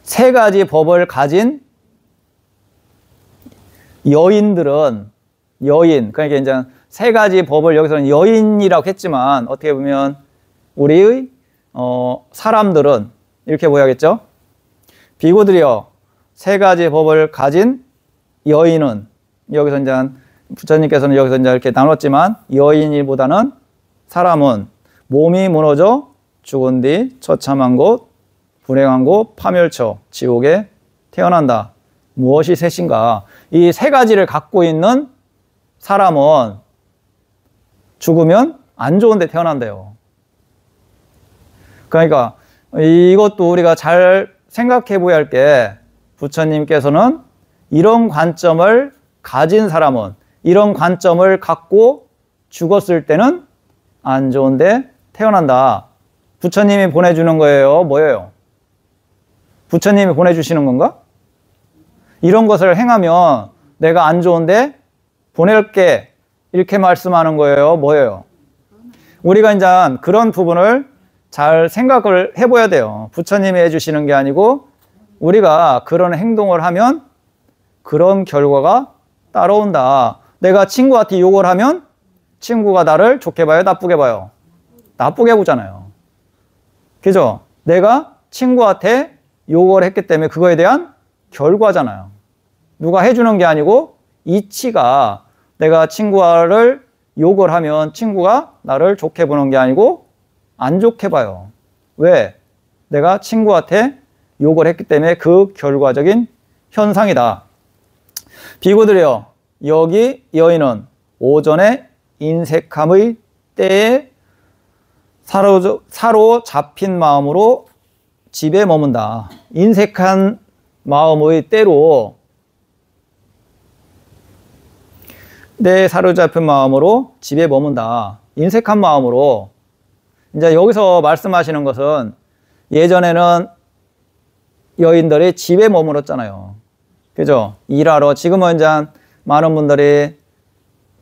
세 가지 법을 가진 여인들은 여인, 그러니까 이제 세 가지 법을 여기서는 여인이라고 했지만 어떻게 보면 우리의 사람들은 이렇게 보여야겠죠. 비구들이여 세 가지 법을 가진 여인은 여기서 이제 부처님께서는 여기서 이제 이렇게 나눴지만 여인이보다는 사람은 몸이 무너져 죽은 뒤 처참한 곳, 불행한 곳, 파멸처, 지옥에 태어난다. 무엇이 셋인가? 이 세 가지를 갖고 있는 사람은 죽으면 안 좋은 데 태어난대요. 그러니까 이것도 우리가 잘 생각해 보아야 할 게 부처님께서는 이런 관점을 가진 사람은 이런 관점을 갖고 죽었을 때는 안 좋은 데 태어난다. 부처님이 보내주는 거예요? 뭐예요? 부처님이 보내주시는 건가? 이런 것을 행하면 내가 안 좋은데 보낼게 이렇게 말씀하는 거예요? 뭐예요? 우리가 이제 그런 부분을 잘 생각을 해봐야 돼요. 부처님이 해주시는 게 아니고 우리가 그런 행동을 하면 그런 결과가 따라온다. 내가 친구한테 욕을 하면 친구가 나를 좋게 봐요? 나쁘게 봐요? 나쁘게 보잖아요. 그죠? 내가 친구한테 욕을 했기 때문에 그거에 대한 결과잖아요. 누가 해주는 게 아니고 이치가 내가 친구를 욕을 하면 친구가 나를 좋게 보는 게 아니고 안 좋게 봐요. 왜? 내가 친구한테 욕을 했기 때문에 그 결과적인 현상이다. 비구들이여 여기 여인은 오전에 인색함의 때에 사로잡힌 마음으로 집에 머문다. 인색한 마음의 때로 내 사로잡힌 마음으로 집에 머문다. 인색한 마음으로. 이제 여기서 말씀하시는 것은 예전에는 여인들이 집에 머물렀잖아요. 그죠? 일하러. 지금은 이제 많은 분들이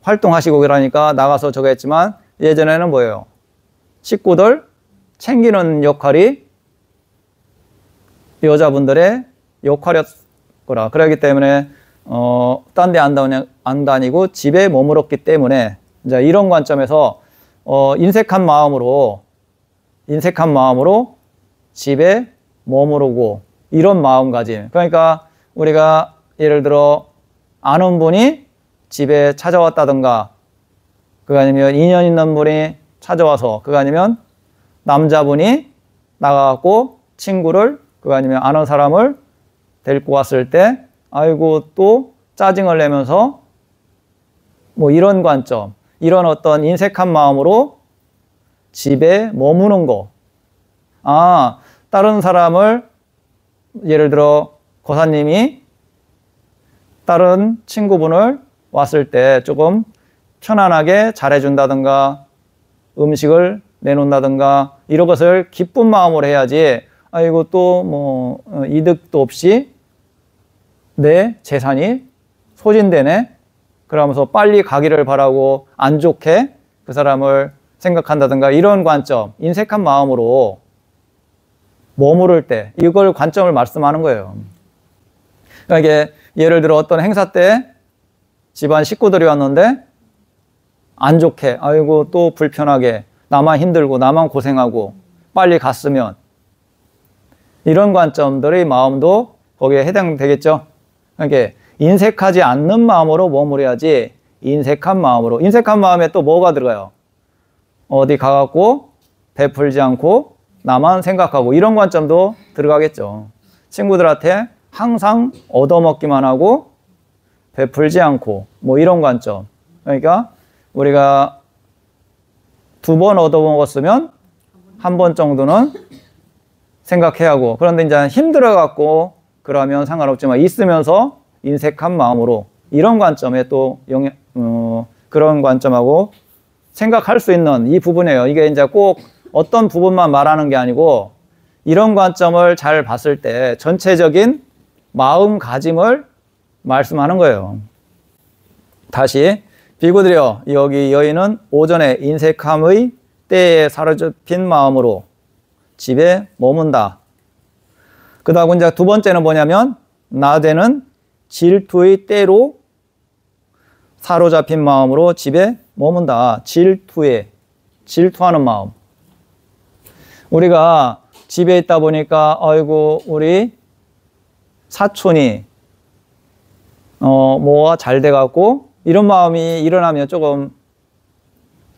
활동하시고 그러니까 나가서 저거 했지만 예전에는 뭐예요? 식구들 챙기는 역할이 여자분들의 역할이었거라. 그렇기 때문에 딴 데 안 다니고 집에 머물렀기 때문에 이제 이런 관점에서 인색한 마음으로 집에 머무르고 이런 마음가짐. 그러니까 우리가 예를 들어 아는 분이 집에 찾아왔다든가 그거 아니면 인연 있는 분이 찾아와서 그거 아니면 남자분이 나가고 친구를 그거 아니면 아는 사람을 데리고 왔을 때 아이고 또 짜증을 내면서 뭐 이런 관점, 이런 어떤 인색한 마음으로 집에 머무는 거. 아, 다른 사람을 예를 들어 고사님이 다른 친구분을 왔을 때 조금 편안하게 잘해준다든가 음식을 내놓는다든가 이런 것을 기쁜 마음으로 해야지 아이고 또 뭐 이득도 없이 내 재산이 소진되네 그러면서 빨리 가기를 바라고 안 좋게 그 사람을 생각한다든가 이런 관점, 인색한 마음으로 머무를 때 이걸 관점을 말씀하는 거예요. 그러니까 이게 예를 들어 어떤 행사 때 집안 식구들이 왔는데 안 좋게 아이고 또 불편하게 나만 힘들고 나만 고생하고 빨리 갔으면 이런 관점들의 마음도 거기에 해당되겠죠. 그러니까 인색하지 않는 마음으로 머무려야지 인색한 마음으로. 인색한 마음에 또 뭐가 들어가요? 어디 가갖고 베풀지 않고 나만 생각하고 이런 관점도 들어가겠죠. 친구들한테 항상 얻어먹기만 하고 베풀지 않고 뭐 이런 관점. 그러니까 우리가 2번 얻어먹었으면 1번 정도는 생각해야 하고 그런데 이제 힘들어갖고 그러면 상관없지만 있으면서 인색한 마음으로 이런 관점에 또 그런 관점하고 생각할 수 있는 이 부분이에요. 이게 이제 꼭 어떤 부분만 말하는 게 아니고 이런 관점을 잘 봤을 때 전체적인 마음가짐을 말씀하는 거예요. 다시 비구들이여 여기 여인은 오전에 인색함의 때에 사로잡힌 마음으로 집에 머문다. 그다음 이제 두 번째는 뭐냐면 나대는 질투의 때로 사로잡힌 마음으로 집에 머문다. 질투하는 마음. 우리가 집에 있다 보니까 아이고 우리 사촌이 뭐가 잘 돼갖고 이런 마음이 일어나면 조금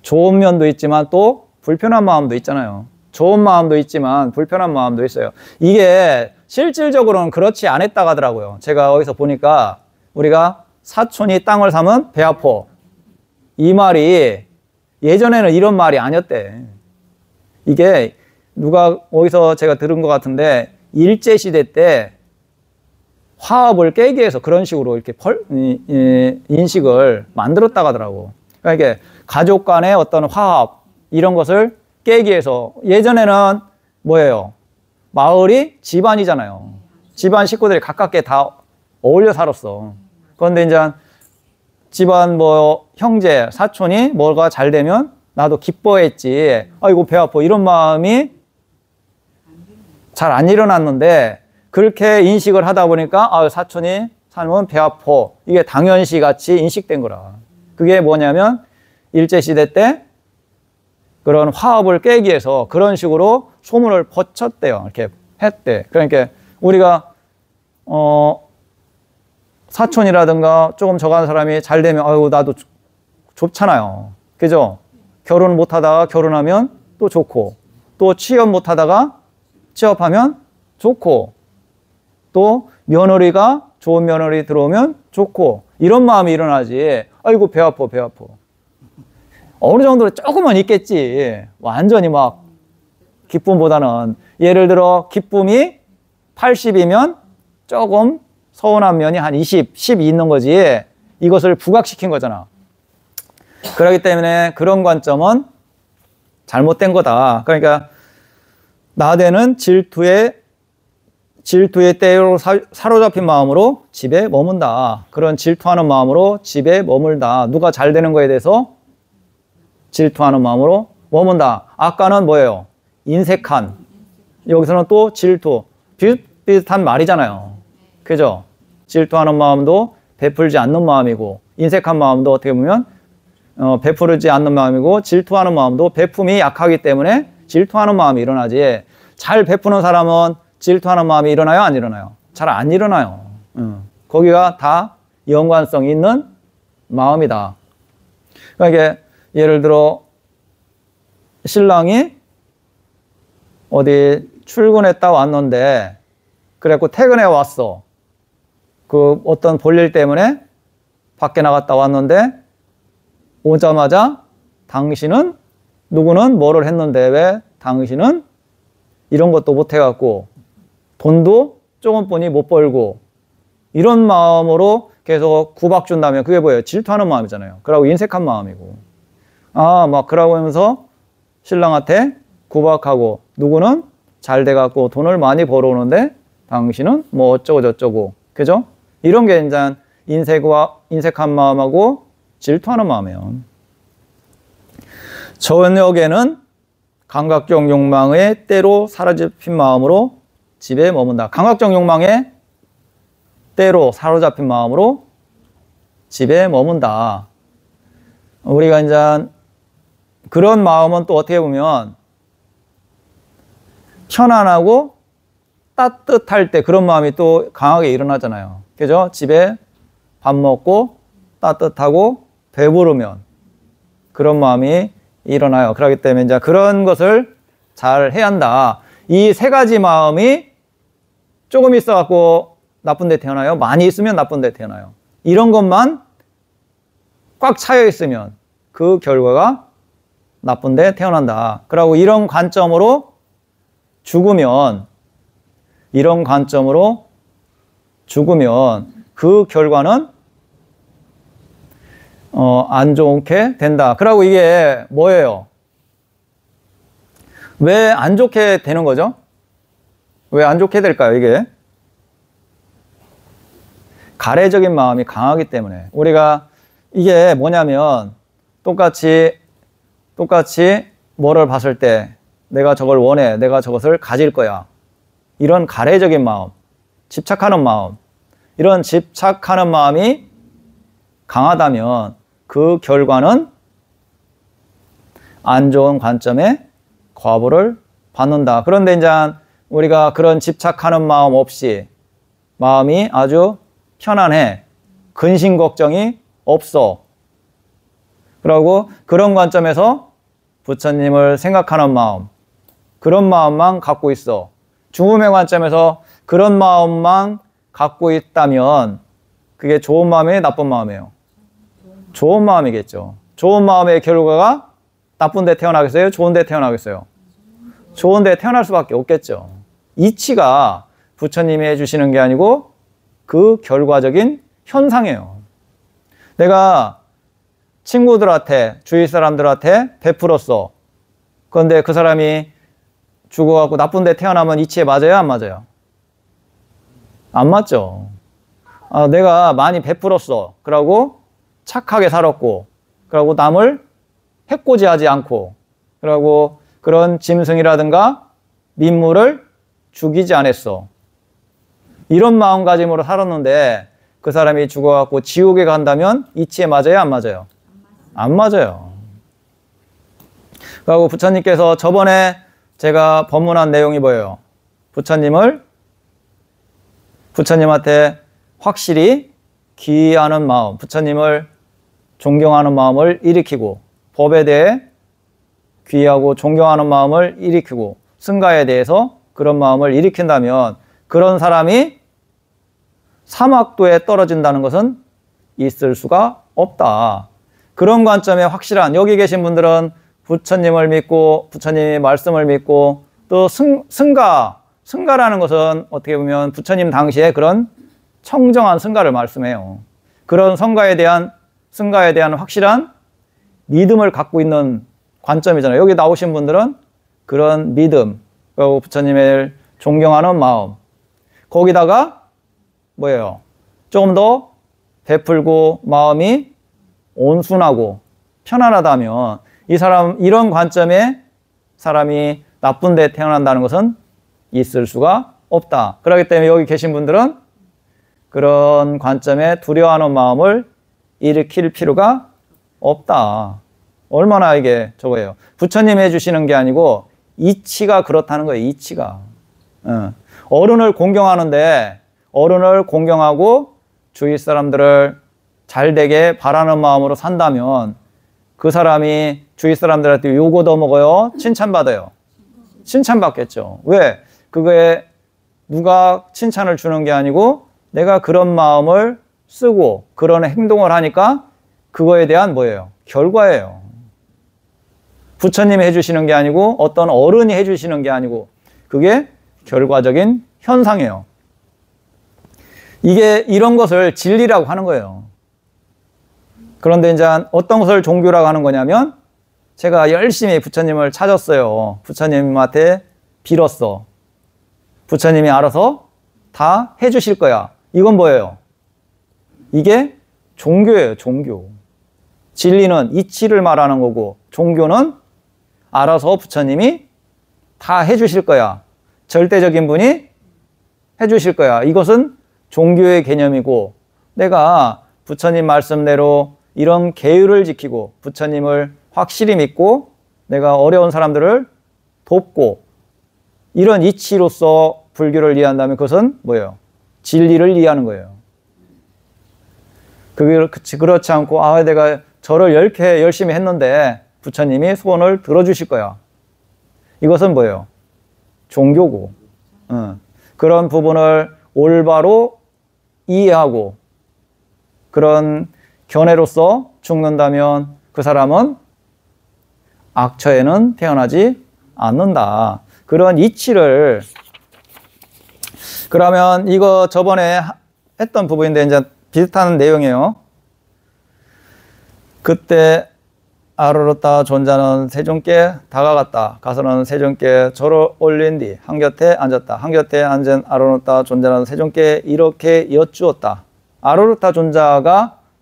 좋은 면도 있지만 또 불편한 마음도 있잖아요. 좋은 마음도 있지만 불편한 마음도 있어요. 이게 실질적으로는 그렇지 않았다고 하더라고요. 제가 어디서 보니까 우리가 사촌이 땅을 사면 배 아파. 이 말이 예전에는 이런 말이 아니었대. 이게 누가 어디서 제가 들은 것 같은데 일제시대 때 화합을 깨기 위해서 그런 식으로 이렇게 인식을 만들었다고 하더라고. 그러니까 이게 가족 간의 어떤 화합 이런 것을 깨기 위해서 예전에는 뭐예요? 마을이 집안이잖아요. 집안 식구들이 가깝게 다 어울려 살았어. 그런데 이제 집안 뭐 형제, 사촌이 뭐가 잘 되면 나도 기뻐했지. 아이고 배 아파. 이런 마음이 잘 안 일어났는데 그렇게 인식을 하다 보니까 아, 사촌이 살면 배 아파. 이게 당연시 같이 인식된 거라. 그게 뭐냐면 일제시대 때 그런 화합을 깨기 위해서 그런 식으로 소문을 퍼쳤대요. 이렇게 했대. 그러니까 우리가 사촌이라든가 조금 저간 사람이 잘 되면 아이고 나도 좋잖아요. 그죠? 결혼 못 하다가 결혼하면 또 좋고 또 취업 못 하다가 취업하면 좋고 또 며느리가 좋은 며느리 들어오면 좋고 이런 마음이 일어나지. 아이고 배 아파 배 아파. 어느 정도로 조금은 있겠지. 완전히 막 기쁨보다는 예를 들어 기쁨이 80이면 조금 서운한 면이 한 20, 10이 있는 거지. 이것을 부각시킨 거잖아. 그렇기 때문에 그런 관점은 잘못된 거다. 그러니까 나대는 질투의 때로 사로잡힌 마음으로 집에 머문다. 그런 질투하는 마음으로 집에 머물다. 누가 잘 되는 거에 대해서 질투하는 마음으로 머문다. 아까는 뭐예요? 인색한. 여기서는 또 질투. 비슷한 말이잖아요. 그죠? 질투하는 마음도 베풀지 않는 마음이고 인색한 마음도 어떻게 보면 베풀지 않는 마음이고 질투하는 마음도 베품이 약하기 때문에 질투하는 마음이 일어나지. 잘 베푸는 사람은 질투하는 마음이 일어나요? 안 일어나요? 잘 안 일어나요. 거기가 다 연관성 있는 마음이다. 그러니까 예를 들어 신랑이 어디 출근했다 왔는데 그래갖고 퇴근해 왔어. 그 어떤 볼일 때문에 밖에 나갔다 왔는데 오자마자 당신은 누구는 뭐를 했는데 왜 당신은 이런 것도 못 해갖고 돈도 조금뿐이 못 벌고 이런 마음으로 계속 구박 준다면 그게 뭐예요? 질투하는 마음이잖아요. 그러고 인색한 마음이고 막 그러고 하면서 신랑한테 구박하고 누구는 잘 돼갖고 돈을 많이 벌어오는데 당신은 뭐 어쩌고 저쩌고 그죠? 이런 게 이제 인색한 마음하고 질투하는 마음이에요. 저녁에는 감각적 욕망의 때로 사로잡힌 마음으로 집에 머문다. 감각적 욕망의 때로 사로잡힌 마음으로 집에 머문다. 우리가 이제 그런 마음은 또 어떻게 보면 편안하고 따뜻할 때 그런 마음이 또 강하게 일어나잖아요. 그죠? 집에 밥 먹고 따뜻하고 배부르면 그런 마음이 일어나요. 그렇기 때문에 이제 그런 것을 잘 해야 한다. 이 세 가지 마음이 조금 있어갖고 나쁜 데 태어나요. 많이 있으면 나쁜 데 태어나요. 이런 것만 꽉 차여 있으면 그 결과가 나쁜 데 태어난다. 그리고 이런 관점으로 죽으면 그 결과는 안 좋게 된다. 그리고 이게 뭐예요? 왜 안 좋게 되는 거죠? 왜 안 좋게 될까요, 이게? 가래적인 마음이 강하기 때문에. 우리가 이게 뭐냐면 똑같이 뭐를 봤을 때 내가 저걸 원해. 내가 저것을 가질 거야. 이런 가래적인 마음, 집착하는 마음, 이런 집착하는 마음이 강하다면 그 결과는 안 좋은 관점의 과보를 받는다. 그런데 이제 우리가 그런 집착하는 마음 없이 마음이 아주 편안해. 근심 걱정이 없어. 그리고 그런 관점에서 부처님을 생각하는 마음, 그런 마음만 갖고 있어. 죽음의 관점에서 그런 마음만 갖고 있다면 그게 좋은 마음이에요, 나쁜 마음이에요? 좋은 마음이겠죠. 좋은 마음의 결과가 나쁜 데 태어나겠어요? 좋은 데 태어나겠어요? 좋은 데 태어날 수밖에 없겠죠. 이치가 부처님이 해주시는 게 아니고 그 결과적인 현상이에요. 내가 친구들한테, 주위 사람들한테 베풀었어. 그런데 그 사람이 죽어갖고 나쁜 데 태어나면 이치에 맞아요? 안 맞아요? 안 맞죠. 내가 많이 베풀었어. 그러고 착하게 살았고, 그러고 남을 해코지하지 않고, 그러고 그런 짐승이라든가 민물을 죽이지 않았어. 이런 마음가짐으로 살았는데 그 사람이 죽어갖고 지옥에 간다면 이치에 맞아요? 안 맞아요? 안 맞아요. 그리고 부처님께서 저번에 제가 법문한 내용이 뭐예요? 부처님한테 확실히 귀의하는 마음, 부처님을 존경하는 마음을 일으키고, 법에 대해 귀의하고 존경하는 마음을 일으키고, 승가에 대해서 그런 마음을 일으킨다면 그런 사람이 사막도에 떨어진다는 것은 있을 수가 없다. 그런 관점에 확실한, 여기 계신 분들은 부처님을 믿고 부처님의 말씀을 믿고 또 승가라는 것은 어떻게 보면 부처님 당시에 그런 청정한 승가를 말씀해요. 그런 승가에 대한 확실한 믿음을 갖고 있는 관점이잖아요. 여기 나오신 분들은 그런 믿음, 그리고 부처님을 존경하는 마음, 거기다가 뭐예요? 조금 더 베풀고 마음이 온순하고 편안하다면 이런 관점에 사람이 나쁜 데 태어난다는 것은 있을 수가 없다. 그렇기 때문에 여기 계신 분들은 그런 관점에 두려워하는 마음을 일으킬 필요가 없다. 얼마나 이게 저거예요. 부처님이 해주시는 게 아니고 이치가 그렇다는 거예요. 이치가. 어른을 공경하는데 어른을 공경하고 주위 사람들을 잘되게 바라는 마음으로 산다면 그 사람이 주위 사람들한테 욕 얻어먹어요? 칭찬받아요? 칭찬받겠죠. 왜? 그거에 누가 칭찬을 주는 게 아니고 내가 그런 마음을 쓰고 그런 행동을 하니까 그거에 대한 뭐예요? 결과예요. 부처님이 해주시는 게 아니고 어떤 어른이 해주시는 게 아니고 그게 결과적인 현상이에요. 이런 것을 진리라고 하는 거예요. 그런데 이제 어떤 것을 종교라고 하는 거냐면 제가 열심히 부처님을 찾았어요. 부처님한테 빌었어. 부처님이 알아서 다 해주실 거야. 이건 뭐예요? 이게 종교예요. 종교. 진리는 이치를 말하는 거고 종교는 알아서 부처님이 다 해주실 거야. 절대적인 분이 해주실 거야. 이것은 종교의 개념이고 내가 부처님 말씀대로 이런 계율을 지키고 부처님을 확실히 믿고 내가 어려운 사람들을 돕고 이런 이치로서 불교를 이해한다면 그것은 뭐예요? 진리를 이해하는 거예요. 그렇지 않고 내가 절을 이렇게 열심히 했는데 부처님이 소원을 들어주실 거야. 이것은 뭐예요? 종교고 그런 부분을 올바로 이해하고 그런 견해로서 죽는다면 그 사람은 악처에는 태어나지 않는다. 그런 이치를 그러면 이거 저번에 했던 부분인데 이제 비슷한 내용이에요. 그때 아로르타 존자는 세존께 다가갔다. 가서는 세존께 절을 올린 뒤 한곁에 앉았다. 한곁에 앉은 아로르타 존자는 세존께 이렇게 여쭈었다. 아로르타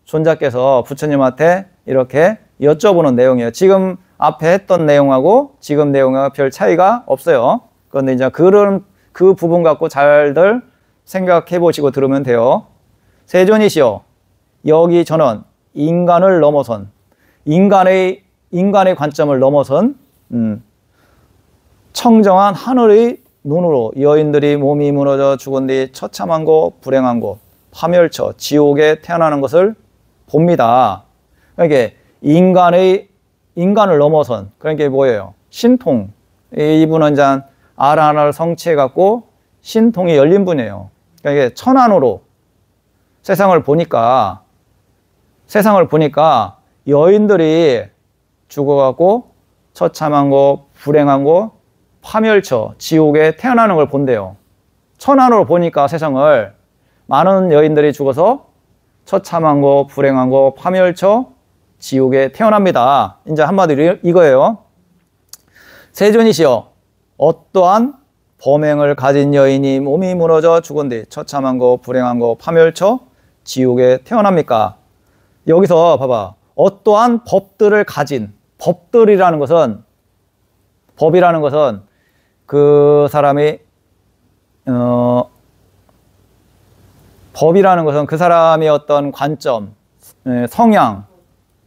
존자께서 부처님한테 이렇게 여쭤보는 내용이에요. 지금 앞에 했던 내용하고 지금 내용과 별 차이가 없어요. 그런데 이제 그 그 부분 갖고 잘들 생각해 보시고 들으면 돼요. 세존이시여, 여기 저는 인간을 넘어선, 인간의 관점을 넘어선 청정한 하늘의 눈으로 여인들이 몸이 무너져 죽은 뒤 처참한 곳, 불행한 곳, 파멸처, 지옥에 태어나는 것을 봅니다. 그러니까 인간을 넘어선, 그러니까 뭐예요? 신통. 이분은 이제 알 하나를 성취해 갖고 신통이 열린 분이에요. 그러니까 천안으로 세상을 보니까 여인들이 죽어갖고 처참한 곳, 불행한 곳, 파멸처, 지옥에 태어나는 걸 본대요. 천안으로 보니까 세상을 많은 여인들이 죽어서 처참한 곳, 불행한 곳, 파멸처, 지옥에 태어납니다. 이제 한마디로 이거예요. 세존이시여, 어떠한 범행을 가진 여인이 몸이 무너져 죽은 뒤 처참한 곳, 불행한 곳, 파멸처, 지옥에 태어납니까? 여기서 봐봐. 어떠한 법들을 가진, 법이라는 것은 그 사람이 법이라는 것은 그 사람의 어떤 관점, 성향,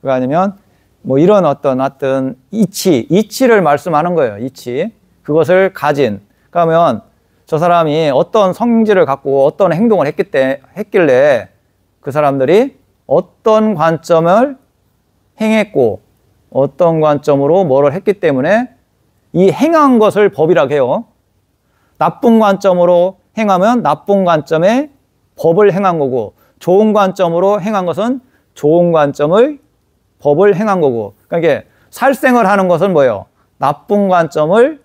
아니면 뭐 이런 어떤 이치를 말씀하는 거예요. 이치. 그것을 가진. 그러면 저 사람이 어떤 성질을 갖고 어떤 행동을 했길래 그 사람들이 어떤 관점을 행했고 어떤 관점으로 뭐를 했기 때문에 이 행한 것을 법이라고 해요. 나쁜 관점으로 행하면 나쁜 관점에 법을 행한 거고, 좋은 관점으로 행한 것은 좋은 관점의 법을 행한 거고. 그러니까 살생을 하는 것은 뭐예요? 나쁜 관점을,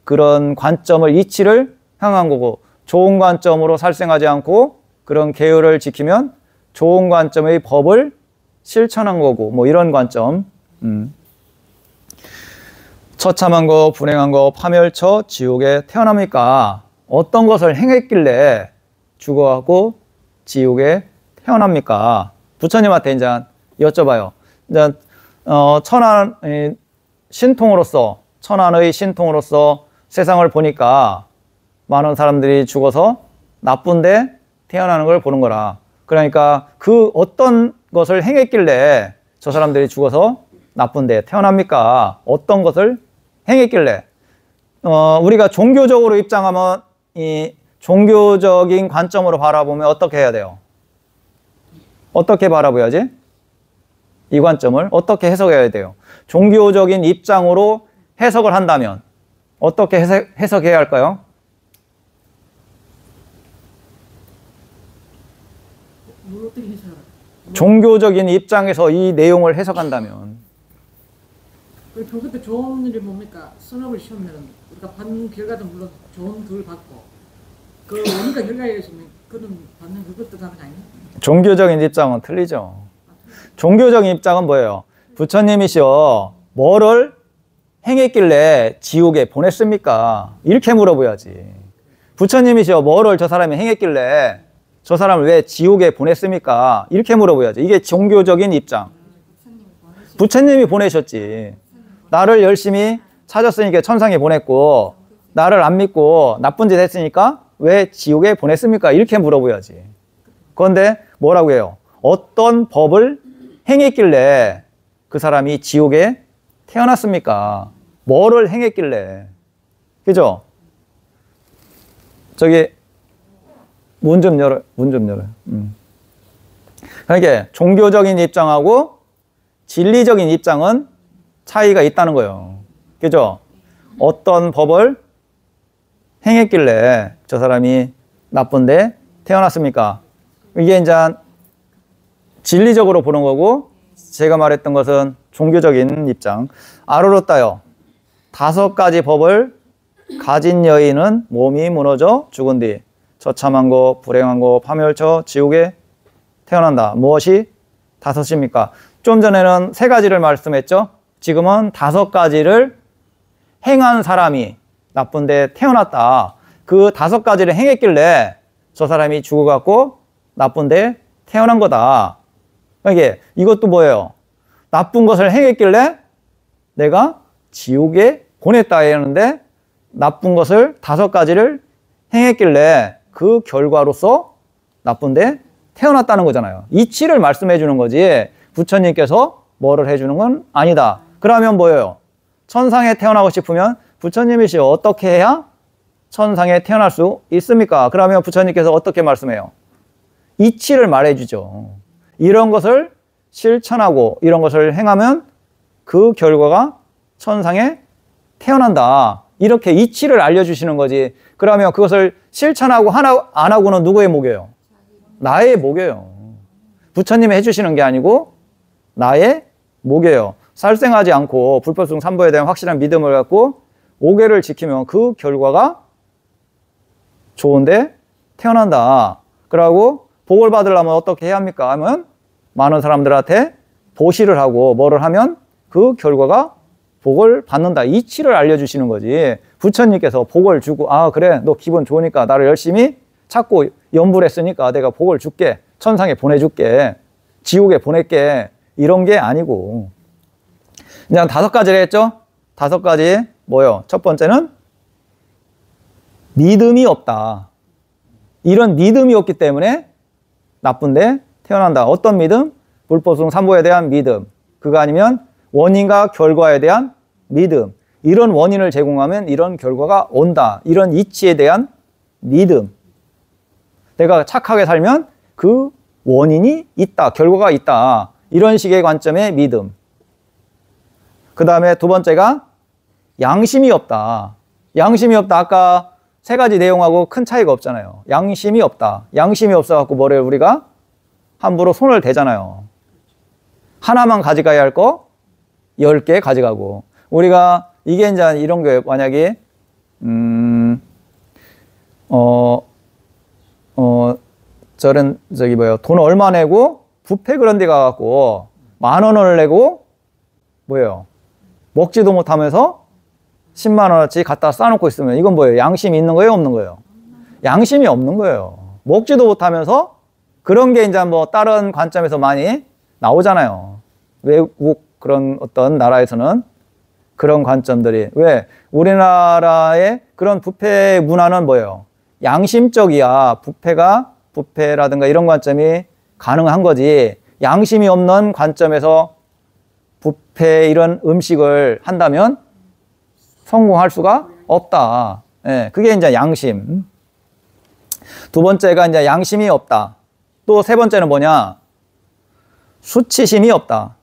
그런 관점을, 이치를 향한 거고, 좋은 관점으로 살생하지 않고 그런 계율을 지키면 좋은 관점의 법을 실천한 거고, 뭐 이런 관점. 처참한 거, 불행한 거, 파멸처, 지옥에 태어납니까? 어떤 것을 행했길래 죽어가고 지옥에 태어납니까? 부처님한테 이제 여쭤봐요. 이제 천안의 신통으로서 세상을 보니까 많은 사람들이 죽어서 나쁜데 태어나는 걸 보는 거라. 그러니까 그 어떤 것을 행했길래 저 사람들이 죽어서 나쁜데 태어납니까? 어떤 것을 행했길래? 우리가 종교적으로 입장하면, 이 종교적인 관점으로 바라보면 어떻게 해야 돼요? 어떻게 바라봐야지? 이 관점을 어떻게 해석해야 돼요? 종교적인 입장으로 해석을 한다면 어떻게 해석해야 할까요? 종교적인 입장에서 이 내용을 해석한다면, 평소 때 좋은 일이 뭡니까? 선업을 시우면 우리가 받는 결과도 물론 좋은 걸 받고 그 원인과 결과에 의해서 그런 받는 그것도 다른 거 아니에요? 종교적인 입장은 틀리죠. 종교적인 입장은 뭐예요? 부처님이시여, 뭐를 행했길래 지옥에 보냈습니까? 이렇게 물어봐야지. 부처님이시여, 뭐를 저 사람이 행했길래 저 사람을 왜 지옥에 보냈습니까? 이렇게 물어봐야지. 이게 종교적인 입장. 부처님이 보내셨지. 나를 열심히 찾았으니까 천상에 보냈고, 나를 안 믿고 나쁜 짓 했으니까 왜 지옥에 보냈습니까? 이렇게 물어봐야지. 그런데 뭐라고 해요? 어떤 법을 행했길래 그 사람이 지옥에 태어났습니까? 뭐를 행했길래? 그죠? 저기 문 좀 열어요. 그러니까 종교적인 입장하고 진리적인 입장은 차이가 있다는 거예요. 그죠? 어떤 법을 행했길래 저 사람이 나쁜데 태어났습니까? 이게 이제 진리적으로 보는 거고, 제가 말했던 것은 종교적인 입장. 아르로따요. 5가지 법을 가진 여인은 몸이 무너져 죽은 뒤 처참한 거, 불행한 거, 파멸처, 지옥에 태어난다. 무엇이 5입니까? 좀 전에는 3가지를 말씀했죠. 지금은 5가지를 행한 사람이 나쁜데 태어났다. 그 5가지를 행했길래 저 사람이 죽어갖고 나쁜데 태어난 거다. 그러니까 이것도 뭐예요? 나쁜 것을 행했길래 내가 지옥에 보냈다 했는데 나쁜 것을 5가지를 행했길래 그 결과로서 나쁜데 태어났다는 거잖아요. 이치를 말씀해 주는 거지 부처님께서 뭐를 해주는 건 아니다. 그러면 뭐예요? 천상에 태어나고 싶으면 부처님이시 어떻게 해야 천상에 태어날 수 있습니까? 그러면 부처님께서 어떻게 말씀해요? 이치를 말해주죠. 이런 것을 실천하고 이런 것을 행하면 그 결과가 천상에 태어난다. 이렇게 이치를 알려주시는 거지. 그러면 그것을 실천하고 안 하고는 누구의 목이에요? 나의 목이에요. 부처님이 해주시는 게 아니고 나의 목이에요. 살생하지 않고 불법승 삼보에 대한 확실한 믿음을 갖고 5계를 지키면 그 결과가 좋은데 태어난다. 그러고 복을 받으려면 어떻게 해야 합니까? 하면 많은 사람들한테 보시를 하고 뭐를 하면 그 결과가 복을 받는다. 이치를 알려주시는 거지. 부처님께서 복을 주고 아 그래 너 기분 좋으니까 나를 열심히 찾고 염불했으니까 내가 복을 줄게. 천상에 보내줄게. 지옥에 보낼게. 이런 게 아니고 이제 5가지를 했죠. 5가지 뭐요? 첫 번째는 믿음이 없다. 이런 믿음이 없기 때문에 나쁜데 태어난다. 어떤 믿음? 불법승 삼보에 대한 믿음. 그거 아니면 원인과 결과에 대한 믿음. 이런 원인을 제공하면 이런 결과가 온다. 이런 이치에 대한 믿음. 내가 착하게 살면 그 원인이 있다. 결과가 있다. 이런 식의 관점의 믿음. 그 다음에 2번째가 양심이 없다. 양심이 없다. 아까 3가지 내용하고 큰 차이가 없잖아요. 양심이 없다. 양심이 없어갖고 뭐래요? 우리가 함부로 손을 대잖아요. 하나만 가져가야 할 거 10개 가져가고. 우리가 이게 이제 이런 거예요. 만약에 돈 얼마 내고 뷔페 그런 데 가갖고 10,000원을 내고 뭐예요? 먹지도 못하면서 10만 원어치 갖다 싸놓고 있으면 이건 뭐예요? 양심이 있는 거예요? 없는 거예요? 양심이 없는 거예요. 먹지도 못하면서 그런 게 이제 뭐 다른 관점에서 많이 나오잖아요. 외국 그런 어떤 나라에서는 그런 관점들이. 왜? 우리나라의 그런 뷔페 문화는 뭐예요? 양심적이야. 뷔페라든가 이런 관점이 가능한 거지. 양심이 없는 관점에서 뷔페 이런 음식을 한다면 성공할 수가 없다. 예, 그게 이제 양심. 2번째가 이제 양심이 없다. 또 3번째는 뭐냐? 수치심이 없다.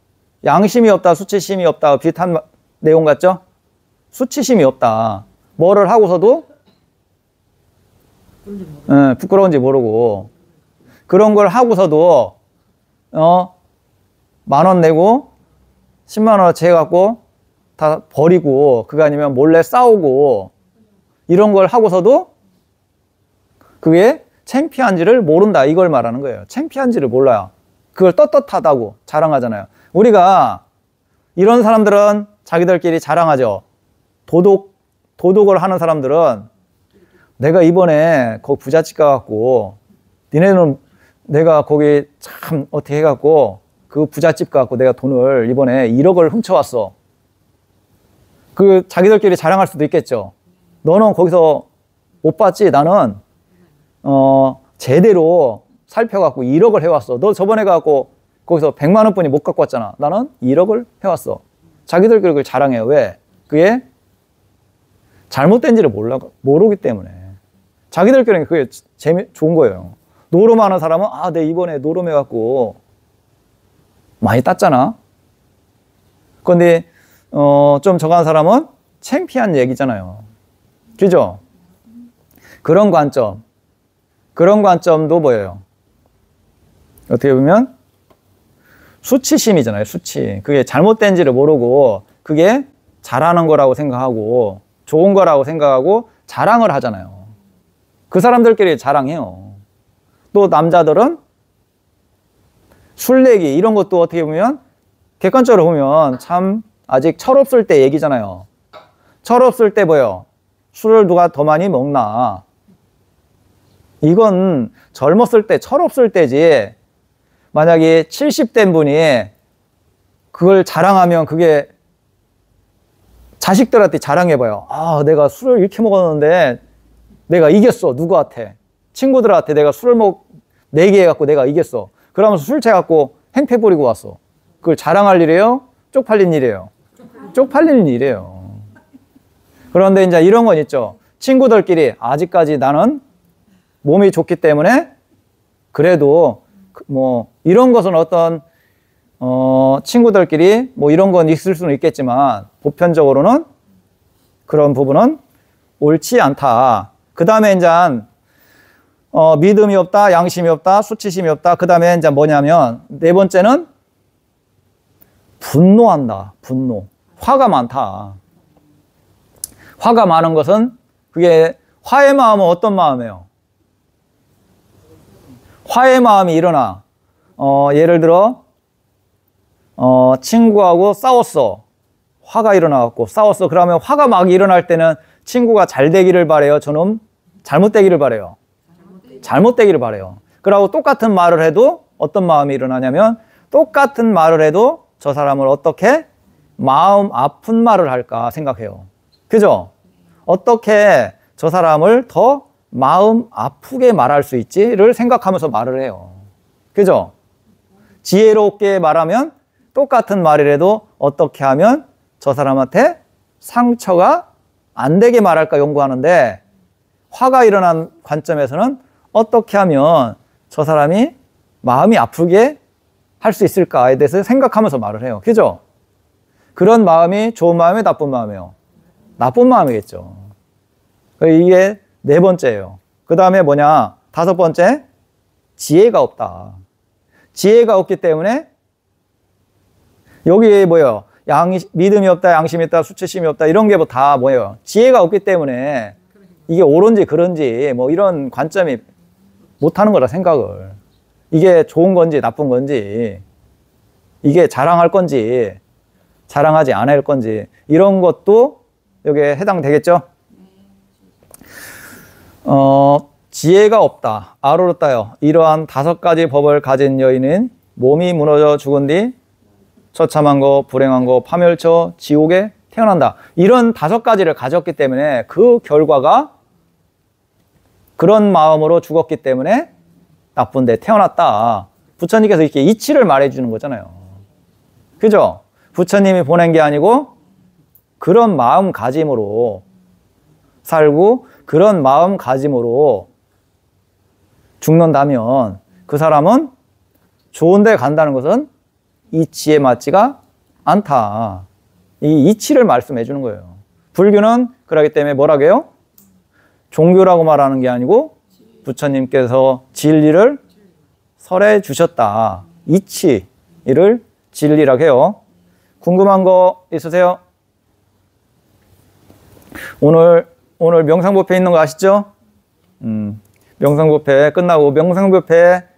양심이 없다, 수치심이 없다. 비슷한 내용 같죠? 수치심이 없다. 뭐를 하고서도 부끄러운지 모르고 그런 걸 하고서도 10,000원 내고 10만 원어치 해갖고 다 버리고 그거 아니면 몰래 싸우고 이런 걸 하고서도 그게 창피한지를 모른다. 이걸 말하는 거예요. 창피한지를 몰라요. 그걸 떳떳하다고 자랑하잖아요. 우리가 이런 사람들은 자기들끼리 자랑하죠. 도둑을 하는 사람들은 내가 이번에 거기 부잣집 가갖고 니네는 내가 거기 참 어떻게 해갖고 그 부잣집 가갖고 내가 돈을 이번에 1억을 훔쳐왔어. 그 자기들끼리 자랑할 수도 있겠죠. 너는 거기서 못 봤지? 나는 제대로 살펴갖고 1억을 해왔어. 너 저번에 가갖고 거기서 100만 원뿐이 못 갖고 왔잖아. 나는 1억을 해왔어. 자기들끼리 그걸 자랑해요. 왜? 그게 잘못된지를 모르기 때문에. 자기들끼리는 그게 좋은 거예요. 노름하는 사람은 내 이번에 노름해갖고 많이 땄잖아. 그런데 좀 저간 사람은 창피한 얘기잖아요. 그죠? 그런 관점도 뭐예요? 어떻게 보면 수치심이잖아요. 수치. 그게 잘못된지를 모르고 그게 잘하는 거라고 생각하고 좋은 거라고 생각하고 자랑을 하잖아요. 그 사람들끼리 자랑해요. 또 남자들은 술내기 이런 것도 어떻게 보면 객관적으로 보면 참 아직 철없을 때 얘기잖아요. 철없을 때 뭐예요? 술을 누가 더 많이 먹나? 이건 젊었을 때 철없을 때지. 만약에 70된 분이 그걸 자랑하면 그게 자식들한테 자랑해봐요. 아, 내가 술을 이렇게 먹었는데 내가 이겼어. 누구한테? 친구들한테 내가 술을 4개 해갖고 내가 이겼어. 그러면서 술 채갖고 행패 부리고 왔어. 그걸 자랑할 일이에요? 쪽팔린 일이에요? 쪽팔리는 일이에요. 그런데 이제 이런 건 있죠. 친구들끼리 아직까지 나는 몸이 좋기 때문에 그래도 뭐 이런 것은 어떤 친구들끼리 뭐 이런 건 있을 수는 있겠지만 보편적으로는 그런 부분은 옳지 않다. 그 다음에 이제 믿음이 없다, 양심이 없다, 수치심이 없다. 그 다음에 이제 뭐냐면 4번째는 분노한다. 분노. 화가 많다. 화가 많은 것은 그게 화의 마음은 어떤 마음이에요? 화의 마음이 일어나. 예를 들어 친구하고 싸웠어. 화가 일어나갖고 싸웠어. 그러면 화가 막 일어날 때는 친구가 잘 되기를 바래요? 저놈 잘못되기를 바래요? 잘못되기를 바래요. 그러고 똑같은 말을 해도 어떤 마음이 일어나냐면 똑같은 말을 해도 저 사람을 어떻게 마음 아픈 말을 할까 생각해요. 그죠? 어떻게 저 사람을 더 마음 아프게 말할 수 있지를 생각하면서 말을 해요. 그죠? 지혜롭게 말하면 똑같은 말이라도 어떻게 하면 저 사람한테 상처가 안 되게 말할까 연구하는데 화가 일어난 관점에서는 어떻게 하면 저 사람이 마음이 아프게 할 수 있을까에 대해서 생각하면서 말을 해요. 그죠? 그런 마음이 좋은 마음이에요? 나쁜 마음이에요? 나쁜 마음이겠죠. 이게 4번째예요. 그 다음에 뭐냐? 5번째, 지혜가 없다. 지혜가 없기 때문에 여기 뭐예요? 믿음이 없다, 양심이 없다, 수치심이 없다 이런 게 다 뭐예요? 지혜가 없기 때문에 이게 옳은지 그런지 뭐 이런 관점이 못하는 거라 생각을. 이게 좋은 건지 나쁜 건지 이게 자랑할 건지 자랑하지 않을 건지 이런 것도 여기에 해당되겠죠? 지혜가 없다. 아로르따요. 이러한 5가지 법을 가진 여인은 몸이 무너져 죽은 뒤 처참한 거, 불행한 거, 파멸처, 지옥에 태어난다. 이런 5가지를 가졌기 때문에 그 결과가 그런 마음으로 죽었기 때문에 나쁜데 태어났다. 부처님께서 이렇게 이치를 말해주는 거잖아요. 그죠? 부처님이 보낸 게 아니고 그런 마음가짐으로 살고 그런 마음가짐으로 죽는다면 그 사람은 좋은 데 간다는 것은 이치에 맞지가 않다. 이 이치를 말씀해 주는 거예요. 불교는 그러기 때문에 뭐라고 해요? 종교라고 말하는 게 아니고 부처님께서 진리를 설해 주셨다. 이치를 진리라고 해요. 궁금한 거 있으세요? 오늘 명상법회 있는 거 아시죠? 명상법회 끝나고 명상법회